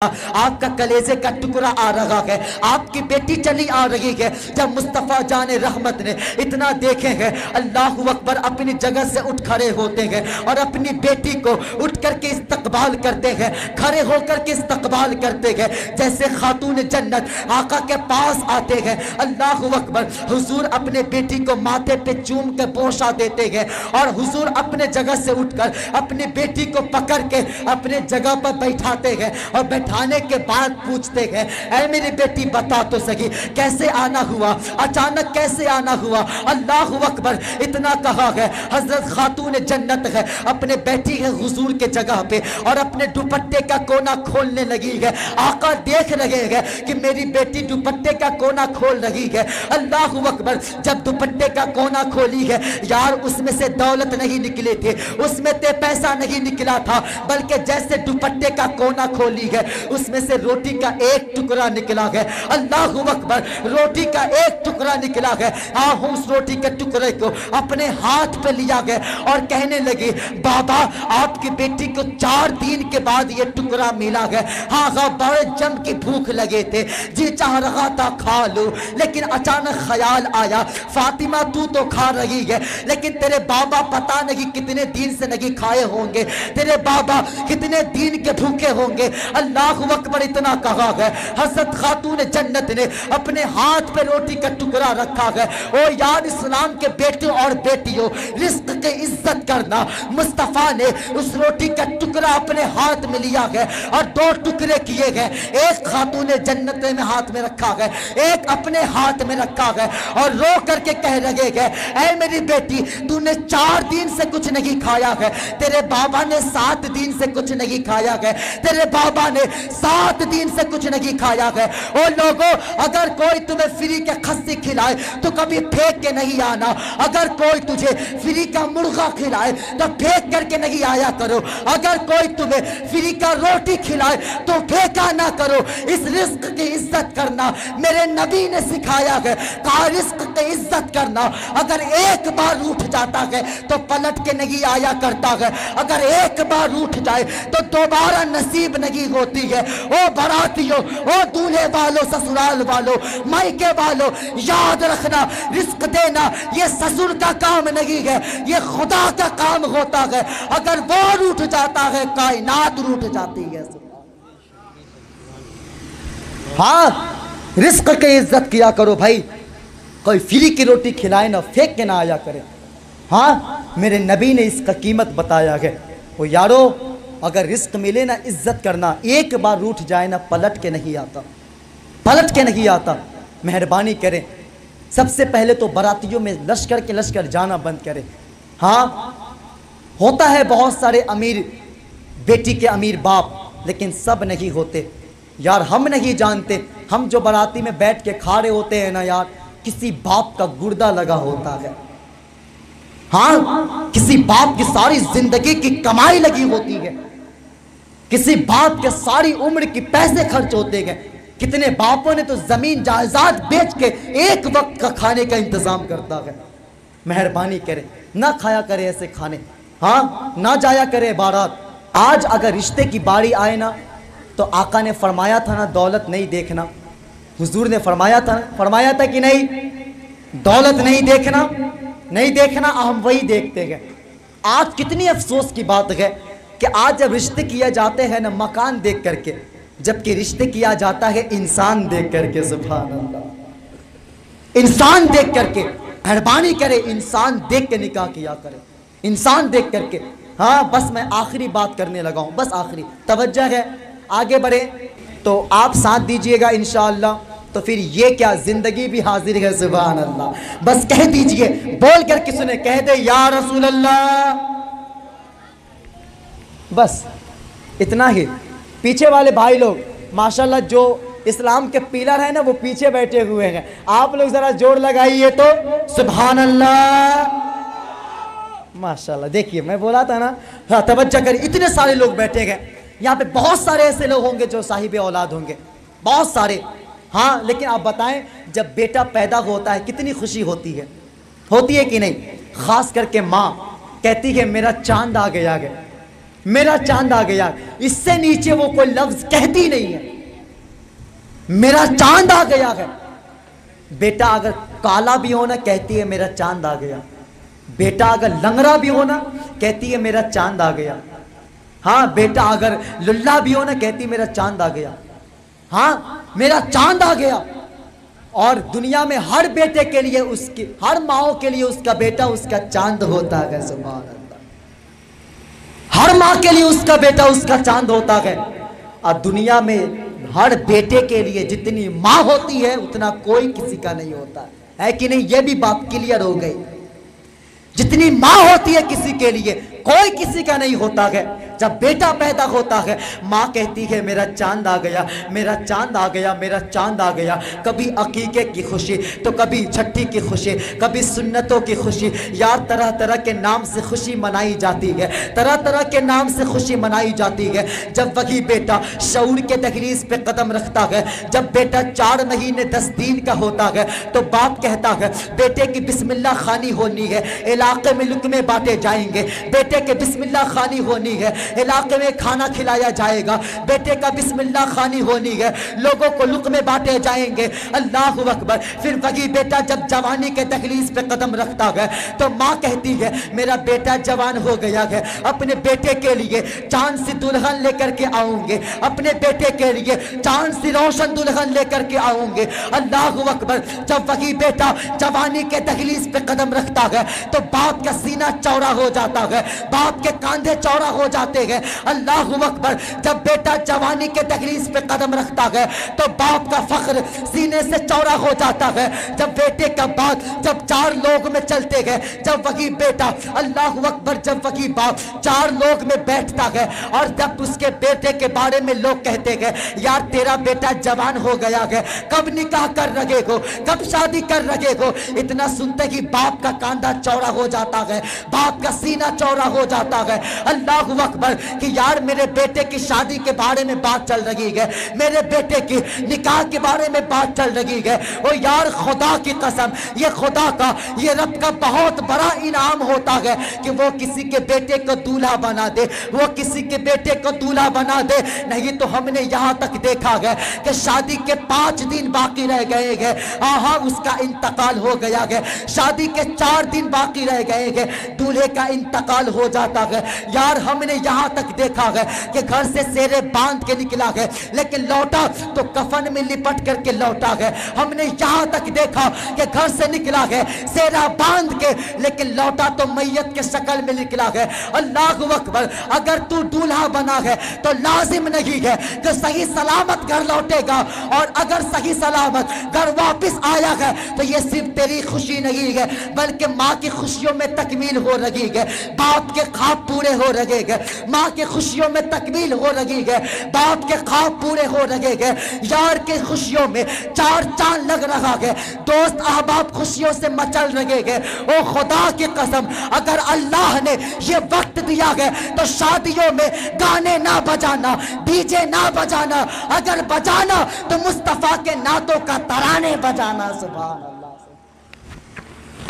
آپ کا کلیجے کا ٹکڑا آ رہا ہے، آپ کی بیٹی چلی آ رہی ہے۔ جب مصطفیٰ جان رحمت نے اتنا دیکھیں گے، اللہ اکبر، اپنی جگہ سے اٹھ کھڑے ہوتے ہیں اور اپنی بیٹی کو اٹھ کر کے استقبال کرتے ہیں، کھڑے ہو کر کے استقبال کرتے ہیں جیسے خاتون جنت آقا کے پاس آتے ہیں۔ اللہ اکبر، حضور اپنے بیٹی کو ماتھے پہ چوم کے بوسہ دیتے ہیں اور حضور اپنے جگہ سے اٹھ کر اپنی بیٹی کو پکڑ کے اپنے جگہ پر بیٹھاتے ہیں اور بیٹھانے کے بعد پوچھتے ہیں، اے میری بیٹی بتا تو سکی کیسے آنا ہوا، اچانک کیسے آنا ہوا؟ اللہ اکبر، اتنا کہا ہے حضرت خاتون جنت ہے اپنے بیٹھی ہے حضور کے جگہ پہ اور اپنے دوپٹے کا کونا کھولنے لگی ہے۔ آقا دیکھ رہے ہیں کہ میری بیٹی دوپٹے کا کونا کھول رہی ہے۔ اللہ اکبر، جب دوپٹے کا کونا کھولی ہے یار، اس میں سے دولت نہیں نکلے تھے، اس میں سے پیسہ نہیں نکلا تھا، بلکہ جیسے دوپٹے کا کونا کھولی ہے اس میں سے روٹی کا ایک ٹکڑا نکلا ہے۔ اللہ اکبر، روٹی کا ایک ٹکڑا نکلا ہے۔ اس روٹی کے ٹکڑے کو اپنے ہاتھ پہ لیا گیا اور کہنے لگی، بابا آپ کی بیٹی کو 4 دن کے بعد یہ ٹکڑا ملا ہے۔ ہاں بڑے جم کی بھوک لگے تھے، جی چاہ رہا تھا کھا لو، لیکن اچانک خیال آیا فاطمہ تو کھا رہی ہے لیکن تیرے بابا پتہ نہیں کتنے دن سے نہیں کھائے ہوں گے، تیرے بابا کتنے دن کے بھوکے ہوں گے۔ اللہ اکبر، اتنا کہا ہے حضرت خاتون جنت نے اپنے ہاتھ پہ روٹی کا ٹکڑا رکھا ہے۔ او یار اسلام کے بیٹوں اور بیٹیوں، رزق کی عزت کرنا، مصطفیٰ نے اس روٹی کا ٹکڑا اپنے ہاتھ میں لیا ہے اور 2 ٹکڑے کیے گئے، ایک خاتون جنت میں ہاتھ میں رکھا ہے، ایک اپنے ہاتھ میں رکھا ہے اور رو کر کے کہہ رہے گئے، اے میری بیٹی تو نے 4 دن سے کچھ نہیں کھایا ہے، تیرے بابا نے 7 دن سے کچھ نہیں کھایا ہے، تیرے بابا نے 7 دن سے کچھ نہیں کھایا ہے۔ او لوگوں، اگر کوئی تمہیں فری کے خسی کھلائے تو کبھی پھینک کے نہیں آنا، اگر کوئی تجھے فری کا مرغا کھلائے تو پھینک کر کے نہیں آیا کرو، اگر کوئی تمہیں فری کا روٹی کھلائے تو پھینکا نہ کرو۔ اس رزق کی عزت کرنا میرے نبی نے سکھایا ہے، کہا رزق کی عزت کرنا اگر ایک بار روٹھ جاتا ہے تو پلٹ کے نہیں آیا کرتا ہے، اگر ایک بار روٹھ جائے تو دوبارہ نصیب نہیں ہوتی ہے۔ او براتیوں، او دولہے والوں، سسرال والوں، مائکے والوں، یاد رکھنا رزق دینا یہ سسر کا کام نہیں ہے، یہ خدا کا کام ہوتا ہے۔ اگر وہ روٹھ جاتا ہے کائنات روٹھ جاتی ہے۔ ہاں، رزق کی عزت کیا کرو بھائی، کوئی فری کی روٹی کھلائے نہ پھینک کے نہ آیا کرے۔ ہاں، میرے نبی نے اس کا قیمت بتایا ہے۔ وہ یارو، اگر رزق ملے نا عزت کرنا، ایک بار روٹھ جائے نا پلٹ کے نہیں آتا، پلٹ کے نہیں آتا۔ مہربانی کریں، سب سے پہلے تو براتیوں میں لشکر کے لشکر جانا بند کریں۔ ہاں، ہوتا ہے بہت سارے امیر بیٹی کے امیر باپ، لیکن سب نہیں ہوتے یار۔ ہم نہیں جانتے، ہم جو براتی میں بیٹھ کے کھا رہے ہوتے ہیں نا یار، کسی باپ کا گردہ لگا ہوتا ہے۔ ہاں، کسی باپ کی ساری زندگی کی کمائی لگی ہوتی ہے، کسی باپ کے ساری عمر کی پیسے خرچ ہوتے ہیں۔ کتنے باپوں نے تو زمین جائیداد بیچ کے ایک وقت کا کھانے کا انتظام کرتا ہے۔ مہربانی کرے، نہ کھایا کرے ایسے کھانے، ہاں نہ جایا کرے بارات۔ آج اگر رشتے کی باری آئے نا تو آقا نے فرمایا تھا نا دولت نہیں دیکھنا، حضور نے فرمایا تھا کہ نہیں، دولت نہیں دیکھنا، نہیں دیکھنا، ہم وہی دیکھتے ہیں۔ آج کتنی افسوس کی بات ہے کہ آج جب رشتے کیا جاتے ہیں نا مکان دیکھ کر کے، جبکہ رشتے کیا جاتا ہے انسان دیکھ کر کے۔ سبحان اللہ، انسان دیکھ کر کے۔ مہربانی کرے انسان دیکھ کے نکاح کیا کرے، انسان دیکھ کر کے۔ ہاں، بس میں آخری بات کرنے لگا ہوں، بس آخری توجہ ہے، آگے بڑھیں تو آپ ساتھ دیجئے گا انشاءاللہ، تو پھر یہ کیا زندگی بھی حاضر ہے۔ سبحان اللہ، بس کہہ دیجئے، بول کر کس نے کہہ دے یا رسول اللہ، بس اتنا ہی۔ پیچھے والے بھائی لوگ ماشاءاللہ جو اسلام کے پیلر ہیں نا وہ پیچھے بیٹھے ہوئے ہیں، آپ لوگ ذرا جوڑ لگائیے تو سبحان اللہ، ماشاءاللہ۔ دیکھیے میں بولا تھا نا، ہاں توجہ کر، اتنے سارے لوگ بیٹھے گئے یہاں پہ، بہت سارے ایسے لوگ ہوں گے جو صاحب اولاد ہوں گے، بہت سارے۔ ہاں، لیکن آپ بتائیں جب بیٹا پیدا ہوتا ہے کتنی خوشی ہوتی ہے کہ نہیں؟ خاص کر کے ماں کہتی ہے میرا چاند آ گیا ہے، میرا چاند آ گیا، اس سے نیچے وہ کوئی لفظ کہتی نہیں ہے، میرا چاند آ گیا ہے۔ بیٹا اگر کالا بھی ہونا کہتی ہے میرا چاند آ گیا، بیٹا اگر لنگڑا بھی ہونا کہتی ہے میرا چاند آ گیا، ہاں بیٹا اگر للہ بھی ہونا کہتی ہے میرا چاند آ گیا، ہاں میرا چاند آ گیا۔ اور دنیا میں ہر بیٹے کے لیے اس کی، ہر ماں کے لیے اس کا بیٹا اس کا چاند ہوتا ہے، سبحان اللہ۔ ہر ماں کے لیے اس کا بیٹا اس کا چاند ہوتا ہے۔ اور دنیا میں ہر بیٹے کے لیے جتنی ماں ہوتی ہے اتنا کوئی کسی کا نہیں ہوتا ہے کہ نہیں؟ یہ بھی بات کلیئر ہو گئی، جتنی ماں ہوتی ہے کسی کے لیے کوئی کسی کا نہیں ہوتا ہے۔ جب بیٹا پیدا ہوتا ہے ماں کہتی ہے میرا چاند آ گیا، میرا چاند آ گیا، میرا چاند آ گیا۔ کبھی عقیقے کی خوشی تو کبھی چھٹی کی خوشی، کبھی سنتوں کی خوشی، یار طرح طرح کے نام سے خوشی منائی جاتی ہے، طرح طرح کے نام سے خوشی منائی جاتی ہے۔ جب وہی بیٹا شعور کے دہلیز پہ قدم رکھتا ہے، جب بیٹا 4 مہینے 10 دن کا ہوتا ہے تو باپ کہتا ہے بیٹے کی بسم اللہ خوانی ہونی ہے، علاقے میں لقمے بانٹے جائیں گے، بیٹے کے بسم اللہ خوانی ہونی ہے، علاقے میں کھانا کھلایا جائے گا، بیٹے کا بسم اللہ خوانی ہونی ہے، لوگوں کو لقمے بانٹے جائیں گے، اللہ اکبر۔ پھر وہی بیٹا جب جوانی کے دہلیز پہ قدم رکھتا ہے تو ماں کہتی ہے میرا بیٹا جوان ہو گیا ہے، اپنے بیٹے کے لیے چاند سی دلہن لے کر کے آؤں گے، اپنے بیٹے کے لیے چاند سی روشن دلہن لے کر کے آؤں گے، اللہ اکبر۔ جب وہی بیٹا جوانی کے دہلیز پہ قدم رکھتا ہے تو باپ کا سینہ چوڑا ہو جاتا ہے، باپ کے کاندھے چوڑا ہو جاتے ہیں، اللہ اکبر۔ جب بیٹا جوانی کے دہلیز پہ قدم رکھتا ہے تو باپ کا فخر سینے سے چوڑا ہو جاتا ہے۔ جب بیٹے کا بات جب 4 لوگ میں چلتے گئے، جب وہی بیٹا اللہ اکبر، جب وہی باپ 4 لوگ میں بیٹھتا ہے اور جب اس کے بیٹے کے بارے میں لوگ کہتے گئے یار تیرا بیٹا جوان ہو گیا ہے، کب نکاح کر رہے ہو، کب شادی کر رہے ہو، اتنا سنتے ہی باپ کا کاندھا چوڑا ہو جاتا ہے، باپ کا سینہ چوڑا ہو جاتا ہے، اللہ اکبر، کہ یار میرے بیٹے کی شادی کے بارے میں بات چل رہی ہے، میرے بیٹے کی نکاح کے بارے میں بات چل رہی ہے۔ او یار خدا کی قسم، یہ خدا کا، یہ رب کا بہت بڑا انعام ہوتا ہے کہ وہ کسی کے بیٹے کو دولہا بنا دے، وہ کسی کے بیٹے کو دولہا بنا دے۔ نہیں تو ہم نے یہاں تک دیکھا ہے کہ شادی کے 5 دن باقی رہ گئے ہیں، آہا اس کا انتقال ہو گیا ہے، شادی کے 4 دن باقی رہ گئے ہیں، دولہے کا انتقال ہو جاتا ہے۔ یار ہم نے یہاں تک دیکھا ہے کہ گھر سے سیرے باندھ کے نکلا ہے لیکن لوٹا تو کفن میں لپٹ کر کے لوٹا ہے۔ ہم نے یہاں تک دیکھا کہ گھر سے نکلا ہے سیرا باندھ کے لیکن لوٹا تو میت کے شکل میں نکلا ہے۔ اللہ اکبر، اگر تو دولہا بنا ہے تو لازم نہیں ہے کہ صحیح سلامت گھر لوٹے گا، اور اگر صحیح سلامت گھر واپس آیا ہے تو یہ صرف تیری خوشی نہیں ہے بلکہ ماں کی خوشیوں میں تکمیل ہو رہی ہے، باپ کے خواب پورے ہو رہے ہیں، ماں کے خوشیوں میں تکمیل ہو رہی ہے، باپ کے خواب پورے ہو رہے ہیں، یار کے خوشیوں میں 4 چاند لگ رہا ہے، دوست احباب خوشیوں سے مچل رہے ہیں۔ او خدا کی قسم، اگر اللہ نے یہ وقت دیا ہے تو شادیوں میں گانے نہ بجانا، ڈی جے نہ بجانا، اگر بجانا تو مصطفیٰ کے نعتوں کا ترانے بجانا، سبحان اللہ۔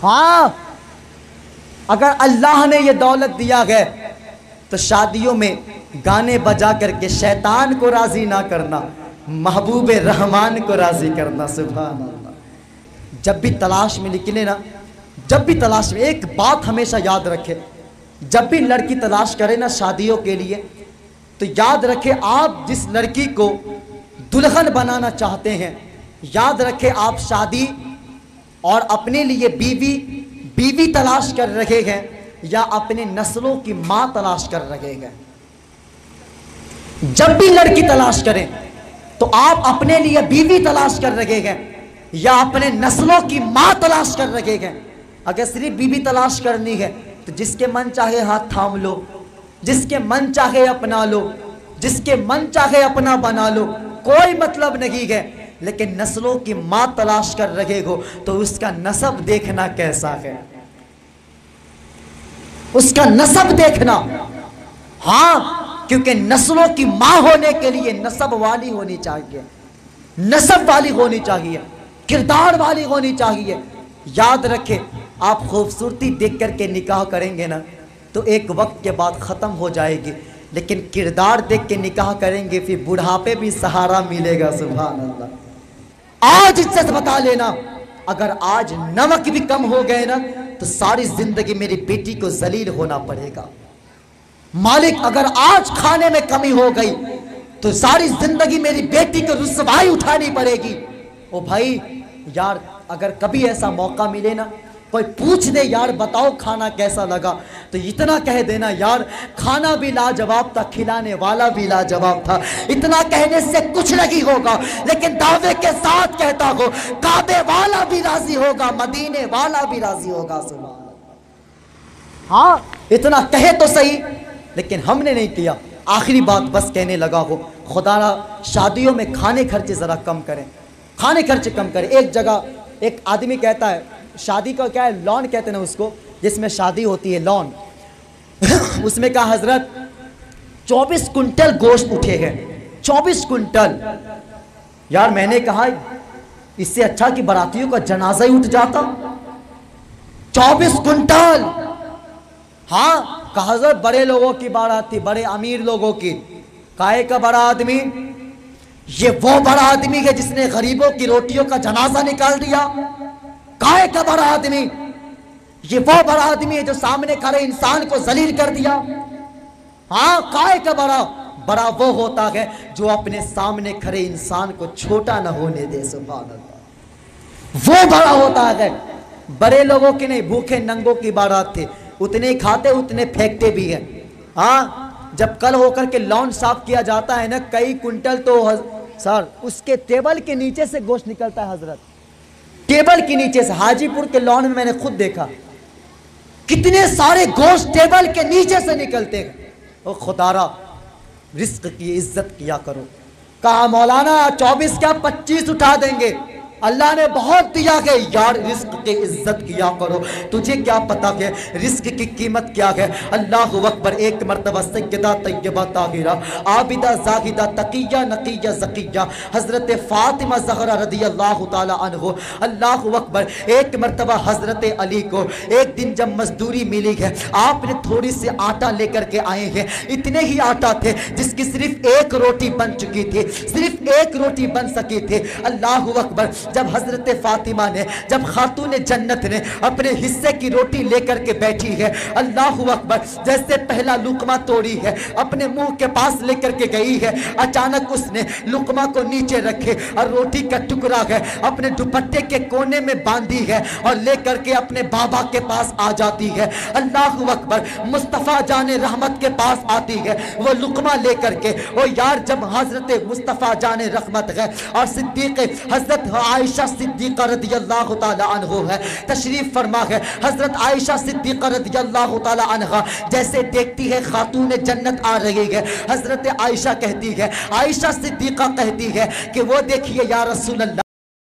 ہاں اگر اللہ نے یہ دولت دیا ہے تو شادیوں میں گانے بجا کر کے شیطان کو راضی نہ کرنا، محبوب رحمان کو راضی کرنا، سبحان اللہ۔ جب بھی تلاش میں نکلے نا، جب بھی تلاش میں، ایک بات ہمیشہ یاد رکھے، جب بھی لڑکی تلاش کرے نا شادیوں کے لیے تو یاد رکھے آپ جس لڑکی کو دلہن بنانا چاہتے ہیں، یاد رکھے آپ شادی اور اپنے لیے بیوی تلاش کر رہے ہیں یا اپنے نسلوں کی ماں تلاش کر رہے ہیں۔ جب بھی لڑکی تلاش کریں تو آپ اپنے لیے بیوی تلاش کر رہے ہیں یا اپنے نسلوں کی ماں تلاش کر رہے ہیں۔ اگر صرف بیوی تلاش کرنی ہے تو جس کے من چاہے ہاتھ تھام لو، جس کے من چاہے اپنا لو، جس کے من چاہے اپنا بنا لو، کوئی مطلب نہیں ہے، لیکن نسلوں کی ماں تلاش کر رہے ہو تو اس کا نسب دیکھنا کیسا ہے، اس کا نسب دیکھنا۔ ہاں کیونکہ نسلوں کی ماں ہونے کے لیے نسب والی ہونی چاہیے، نسب والی ہونی چاہیے، کردار والی ہونی چاہیے۔ یاد رکھے آپ خوبصورتی دیکھ کر کے نکاح کریں گے نا تو ایک وقت کے بعد ختم ہو جائے گی، لیکن کردار دیکھ کے نکاح کریں گے، پھر بڑھاپے بھی سہارا ملے گا. سبحان اللہ. آج عزت بتا لینا، اگر آج نمک بھی کم ہو گئے نا تو ساری زندگی میری بیٹی کو ذلیل ہونا پڑے گا. مالک اگر آج کھانے میں کمی ہو گئی تو ساری زندگی میری بیٹی کو رسوائی اٹھانی پڑے گی. او بھائی یار اگر کبھی ایسا موقع ملے نا، کوئی پوچھ دے یار بتاؤ کھانا کیسا لگا، تو اتنا کہہ دینا یار کھانا بھی لاجواب تھا، کھلانے والا بھی لاجواب تھا. اتنا کہنے سے کچھ نہیں ہوگا، لیکن دعوے کے ساتھ کہتا ہو کعبے والا بھی راضی ہوگا، مدینے والا بھی راضی ہوگا. سبحان اللہ. ہاں اتنا کہے تو صحیح، لیکن ہم نے نہیں کیا. آخری بات بس کہنے لگا ہو، خدا را شادیوں میں کھانے خرچے ذرا کم کریں، کھانے خرچے کم کریں. ایک جگہ ایک آدمی کہتا ہے، شادی کا کیا ہے، لون کہتے ہیں نا اس کو، جس میں شادی ہوتی ہے لون. اس میں کہا حضرت 24 کنٹل گوشت اٹھے ہیں، 24 کنٹل. یار میں نے کہا اس سے اچھا کہ براتیوں کا جنازہ ہی اٹھ جاتا. 24 کنٹل. ہاں کہا حضرت بڑے لوگوں کی بارات تھی، بڑے امیر لوگوں کی. کائے کا بڑا آدمی؟ یہ وہ بڑا آدمی ہے جس نے غریبوں کی روٹیوں کا جنازہ نکال دیا. کائے کا بڑا آدمی؟ یہ وہ بڑا آدمی ہے جو سامنے کھڑے انسان کو ذلیل کر دیا. ہاں کائے کا بڑا؟ بڑا وہ ہوتا ہے جو اپنے سامنے کھڑے انسان کو چھوٹا نہ ہونے دے. سبحان اللہ. وہ بڑا ہوتا ہے. بڑے لوگوں کی نہیں، بھوکے ننگوں کی بارات تھے، اتنے کھاتے اتنے پھینکتے بھی ہیں. ہاں جب کل ہو کر کے لون صاف کیا جاتا ہے نا، کئی کنٹل تو سر اس کے ٹیبل کے نیچے سے گوشت نکلتا ہے. حضرت ٹیبل کے نیچے سے، حاجی پور کے لون میں نے خود دیکھا کتنے سارے گوشت ٹیبل کے نیچے سے نکلتے ہیں. او خدا را رزق کی عزت کیا کرو. کہا مولانا 24 کیا 25 اٹھا دیں گے، اللہ نے بہت دیا ہے. یار رزق کی عزت کیا کرو. تجھے کیا پتا ہے رزق کی قیمت کیا ہے؟ اللہ اکبر. ایک مرتبہ سیدہ طیبہ طاہرہ عابدہ زاہدہ تقیہ نقیہ زکیہ حضرت فاطمہ زہرا رضی اللہ تعالی عنہ، اللہ اکبر، ایک مرتبہ حضرت علی کو ایک دن جب مزدوری ملی ہے، آپ نے تھوڑی سی آٹا لے کر کے آئے ہیں. اتنے ہی آٹا تھے جس کی صرف ایک روٹی بن چکی تھی، صرف ایک روٹی بن سکی تھی. اللہ اکبر. جب حضرت فاطمہ نے، جب خاتون جنت نے اپنے حصے کی روٹی لے کر کے بیٹھی ہے، اللہ اکبر، جیسے پہلا لقمہ توڑی ہے، اپنے منہ کے پاس لے کر کے گئی ہے، اچانک اس نے لقمہ کو نیچے رکھے اور روٹی کا ٹکڑا ہے اپنے دوپٹے کے کونے میں باندھی ہے اور لے کر کے اپنے بابا کے پاس آ جاتی ہے. اللہ اکبر. مصطفیٰ جان رحمت کے پاس آتی ہے وہ لقمہ لے کر کے. او یار جب حضرت مصطفیٰ جان رحمت ہے اور صدیق حضرت عائشہ صدیقہ رضی اللہ تعالی عنہ ہے، تشریف فرما ہے. حضرت عائشہ صدیقہ رضی اللہ تعالی عنہ جیسے دیکھتی ہے خاتون جنت آ رہی ہے، حضرت عائشہ کہتی ہے، عائشہ صدیقہ کہتی ہے کہ وہ دیکھیے یا رسول اللہ